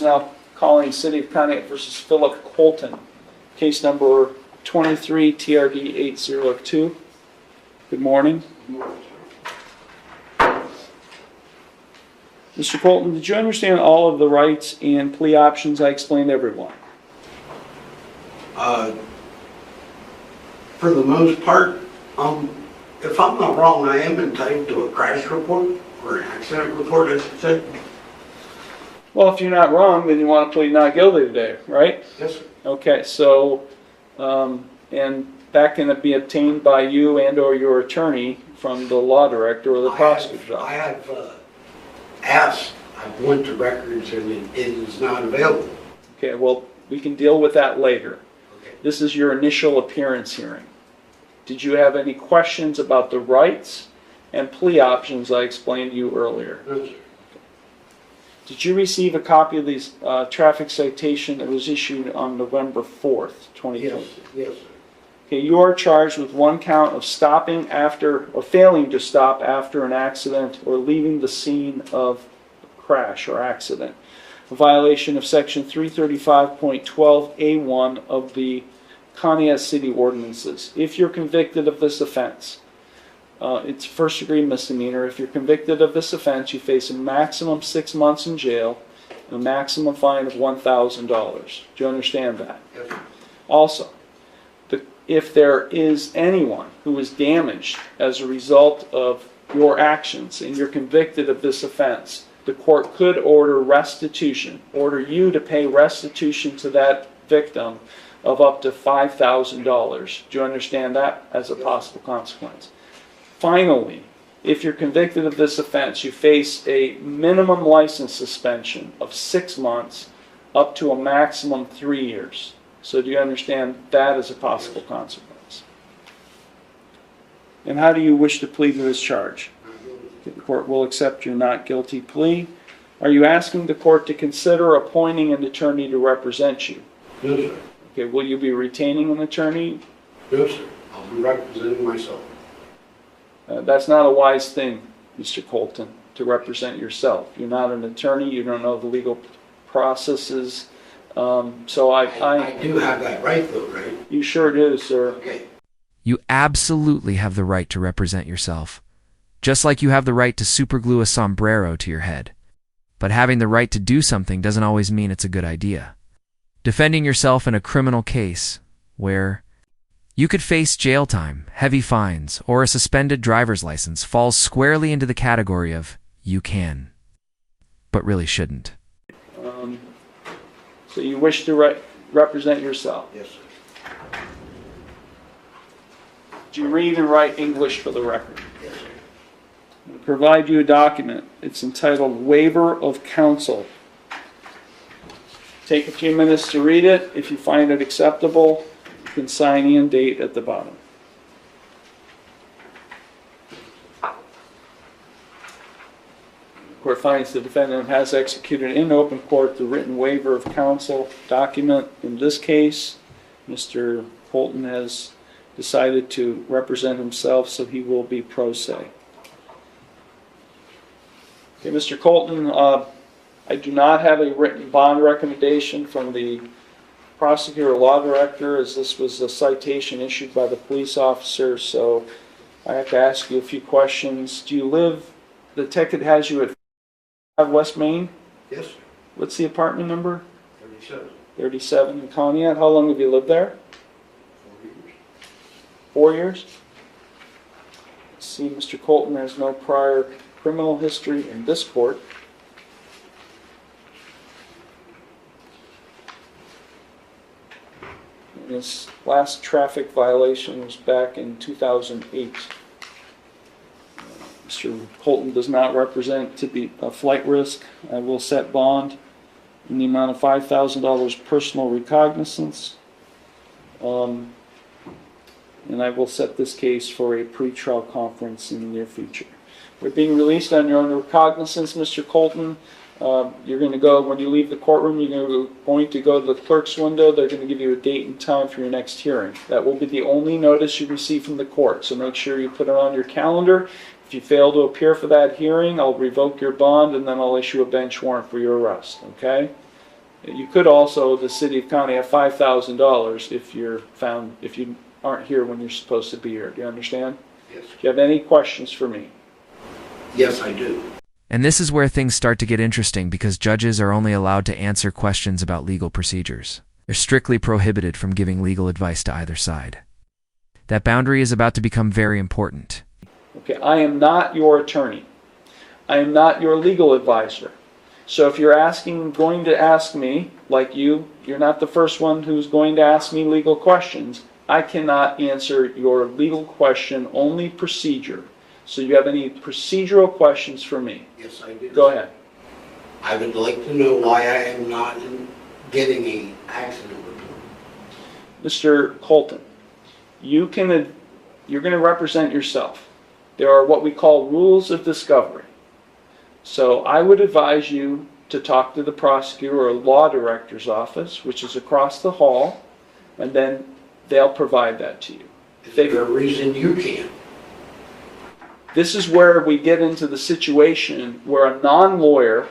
Now calling City of Pontiac versus Philip Colton, case number 23 TRD 802. Good morning. Mr. Colton, did you understand all of the rights and plea options I explained to everyone? For the most part, if I'm not wrong, I am entitled to a crash report or an accident report, I should say. Well, if you're not wrong, then you want to plead not guilty today, right? Yes, sir. Okay, so, and that can be obtained by you and or your attorney from the law director or the prosecutor's office. I have asked, I've went to records and it is not available. Okay, well, we can deal with that later. Okay. This is your initial appearance hearing. Did you have any questions about the rights and plea options I explained to you earlier? No, sir. Did you receive a copy of this traffic citation that was issued on November 4th, 2020? Yes, yes, sir. Okay, you are charged with one count of stopping after or failing to stop after an accident or leaving the scene of crash or accident. A violation of section 335.12A1 of the Pontiac City Ordinances. If you're convicted of this offense, it's a first-degree misdemeanor. If you're convicted of this offense, you face a maximum 6 months in jail and a maximum fine of $1,000. Do you understand that? Yes, sir. Also, if there is anyone who is damaged as a result of your actions and you're convicted of this offense, the court could order restitution, order you to pay restitution to that victim of up to $5,000. Do you understand that as a possible consequence? Finally, if you're convicted of this offense, you face a minimum license suspension of 6 months up to a maximum 3 years. So do you understand that as a possible consequence? And how do you wish to plead to this charge? The court will accept your not guilty plea. Are you asking the court to consider appointing an attorney to represent you? No, sir. Okay, will you be retaining an attorney? No, sir. I'll be representing myself. That's not a wise thing, Mr. Colton, to represent yourself. You're not an attorney. You don't know the legal processes. So I do have that right, though, right? You sure do, sir. Okay. You absolutely have the right to represent yourself, just like you have the right to superglue a sombrero to your head. But having the right to do something doesn't always mean it's a good idea. Defending yourself in a criminal case, where you could face jail time, heavy fines, or a suspended driver's license, falls squarely into the category of you can, but really shouldn't. So you wish to represent yourself. Yes, sir. Do you read and write English for the record? Yes, sir. I'll provide you a document. It's entitled Waiver of Counsel. Take a few minutes to read it. If you find it acceptable, you can sign and date at the bottom. The court finds the defendant has executed in open court the written waiver of counsel document. In this case, Mr. Colton has decided to represent himself, so he will be pro se. Okay, Mr. Colton, I do not have a written bond recommendation from the prosecutor or law director, as this was a citation issued by the police officer, so I have to ask you a few questions. Do you live, the ticket has you at 5 West Main? Yes, sir. What's the apartment number? 37. 37 in Pontiac. How long have you lived there? 4 years. 4 years? Let's see, Mr. Colton has no prior criminal history in this court. And his last traffic violation was back in 2008. Mr. Colton does not represent to be a flight risk. I will set bond in the amount of $5,000 personal recognizance. And I will set this case for a pretrial conference in the near future. We're being released on your own recognizance, Mr. Colton. You're going to go, when you leave the courtroom, you're going to go to the clerk's window. They're going to give you a date and time for your next hearing. That will be the only notice you receive from the court, so make sure you put it on your calendar. If you fail to appear for that hearing, I'll revoke your bond and then I'll issue a bench warrant for your arrest, okay? You could also, the city of county, have $5,000 if you're found, if you aren't here when you're supposed to be here. Do you understand? Yes. Do you have any questions for me? Yes, I do. And this is where things start to get interesting because judges are only allowed to answer questions about legal procedures. They're strictly prohibited from giving legal advice to either side. That boundary is about to become very important. Okay, I am not your attorney. I am not your legal advisor. So if you're going to ask me, like you're not the first one who's going to ask me legal questions. I cannot answer your legal question, only procedure. So you have any procedural questions for me? Yes, I do. Go ahead. I would like to know why I am not getting an accident report. Mr. Colton, you're going to represent yourself. There are what we call rules of discovery. So I would advise you to talk to the prosecutor or law director's office, which is across the hall, and then they'll provide that to you. Is there a reason you can't? This is where we get into the situation where a non-lawyer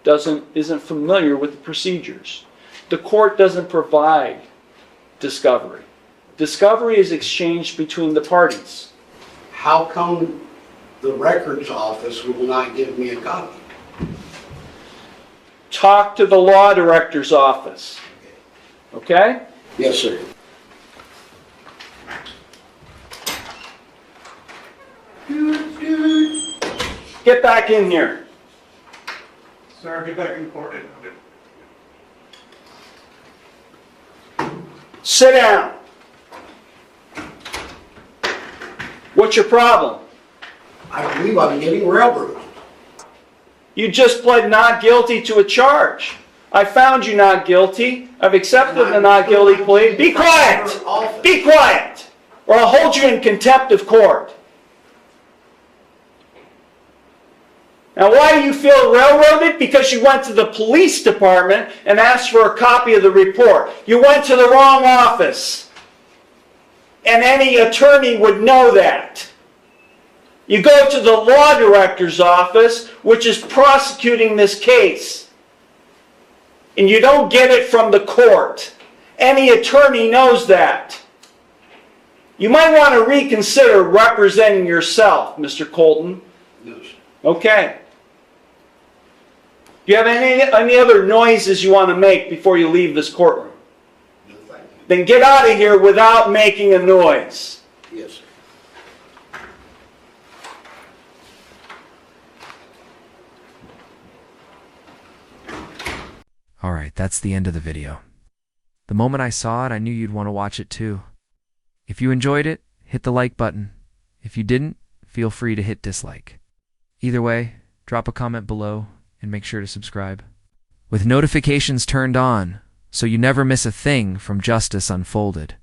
isn't familiar with the procedures. The court doesn't provide discovery. Discovery is exchanged between the parties. How come the records office will not give me a copy? Talk to the law director's office. Okay? Yes, sir. Get back in here. Sir, get back in court. Sit down. What's your problem? I believe I'm getting railroaded. You just pled not guilty to a charge. I found you not guilty. I've accepted the not guilty plea. Be quiet! Be quiet! Or I'll hold you in contempt of court. Now, why do you feel railroaded? Because you went to the police department and asked for a copy of the report. You went to the wrong office. And any attorney would know that. You go to the law director's office, which is prosecuting this case. And you don't get it from the court. Any attorney knows that. You might want to reconsider representing yourself, Mr. Colton. No, sir. Okay. Do you have any other noises you want to make before you leave this courtroom? No, thank you. Then get out of here without making a noise. Yes, sir. Alright, that's the end of the video. The moment I saw it, I knew you'd want to watch it too. If you enjoyed it, hit the like button. If you didn't, feel free to hit dislike. Either way, drop a comment below and make sure to subscribe. With notifications turned on, so you never miss a thing from Justice Unfolded.